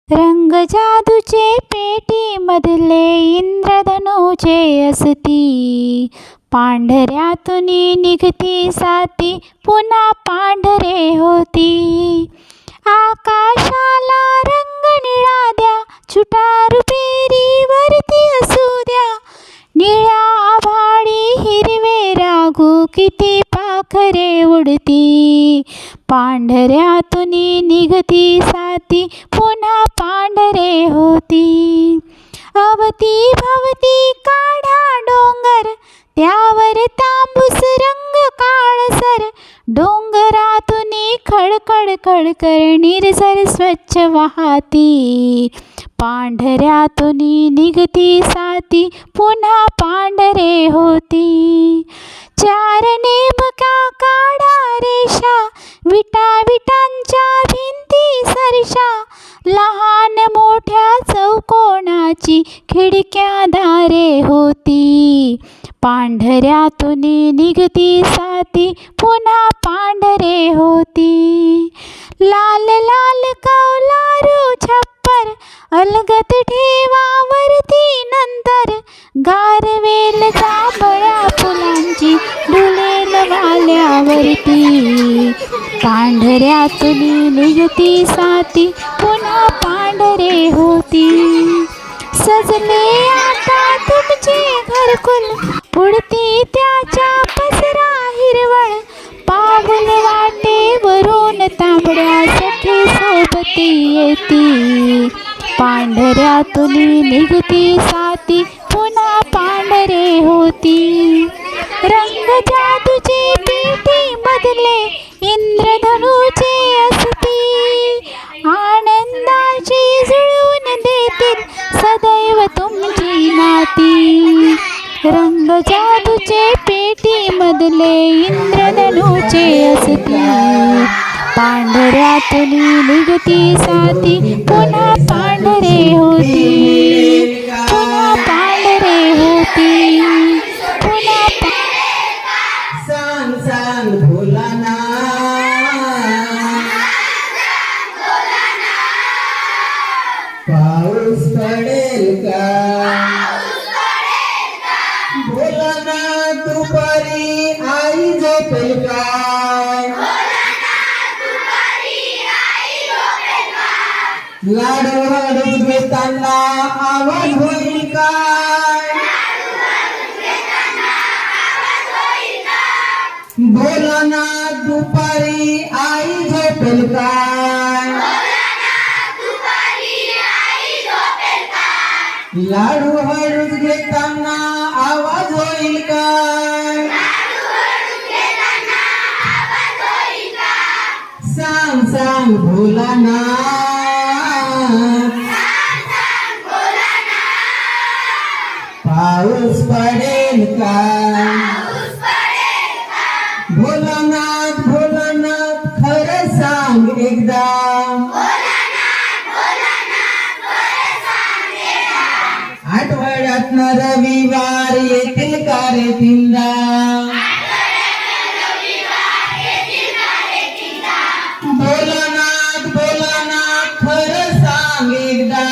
रंग जादूचे पेटीमधले इंद्रधनुचे असती, पांढऱ्यातून निघती साती पुन्हा पांढरे होती. आकाशाला रंग निळा द्या, छुटा रुपेरी वरती असू द्या. निळ्या आभाळी हिरवे रागू किती पाखरे उडती, पांढऱ्यातून निघती साती पुन्हा पांढरे होती. अवती भवती काढा डोंगर, त्यावर तांबूस रंग काळसर. डोंगरातून खडखड खडकर निरसर स्वच्छ वाहती, पांढऱ्यातून निघती साती पुन्हा पांढरे होती. चार नेमका काढा रेषा, विटा विटांच्या भिंती सरशा. लहान मोठ्या चौकोनाची खिडक्या दारे होती, पांढऱ्यातून निघती साती पुन्हा पांढरे होती. लाल लाल कौलारू छप्पर, अलगत ठेवा वरती नंतर. गारवेल जांभळ्या फुलांची डुलेल वाल्यावरती, पांढऱ्यातून निघती साती पुन्हा पांढरे होती. सजले आता तुमचे घरकुल, पुढती त्याच्या पसरा हिरवळ. पाऊल वाटेवरून तांबड्या सखी सोबती येती, पांढऱ्यातून निघती साती पुन्हा पांढरे होती. रंग जादूचे पेटीमधले इंद्रधनुचे असती, आनंदाची जुळवून देतील सदैव तुमची नाती. रंग जादूचे पेटीमधले इंद्रधनुचे असती, पांढऱ्यातून निघती साती पुन्हा पांढरे होती, पुन्हा पांढरे होती, पुन्हा सांग सांग भोलाना, पाऊस पडेल का? भोलाना दुपारी आई झोपेल का? लाडू हळूच घेताना आवाज होईल काय? भोलानाथ दुपारी आई झोपेल काय? लाडू हळूच घेताना आवाज होईल काय? सांग सांग भोलानाथ, पाऊस पडेल का? भोलानाथ भोलानाथ खरं सांग एकदा, आठवड्यातनं रविवार येतील का रे तीनदा? भोलानाथ भोलानाथ खरं सांग एकदा,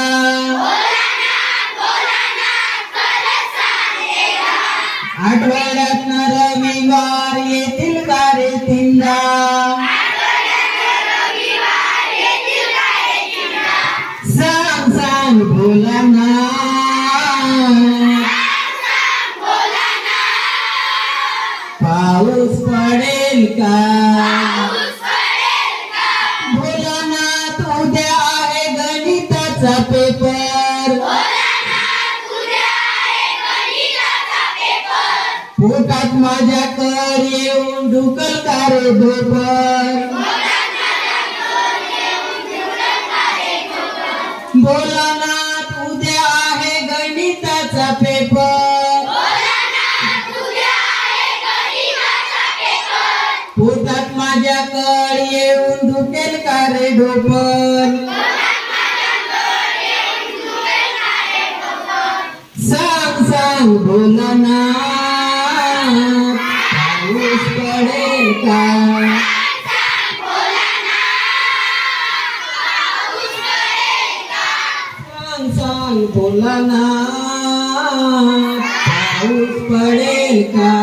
आठवड्यातनं रविवार येतील का रे तीनदा? सांग सांग भोलानाथ, पाऊस पडेल का? भोलानाथ उद्या आहे गणिताचा पेपर, पोटात माझ्या कर येऊन ढुकल का रे धोपर? भोलानाथ उद्या आहे गणिताचा पेपर, पोटात माझ्या कर येऊन ढुकेल का रे ढोपर? सांग सांग भोलानाथ, पाऊस पडेल का? सांग भोलानाथ पाऊस पडेल का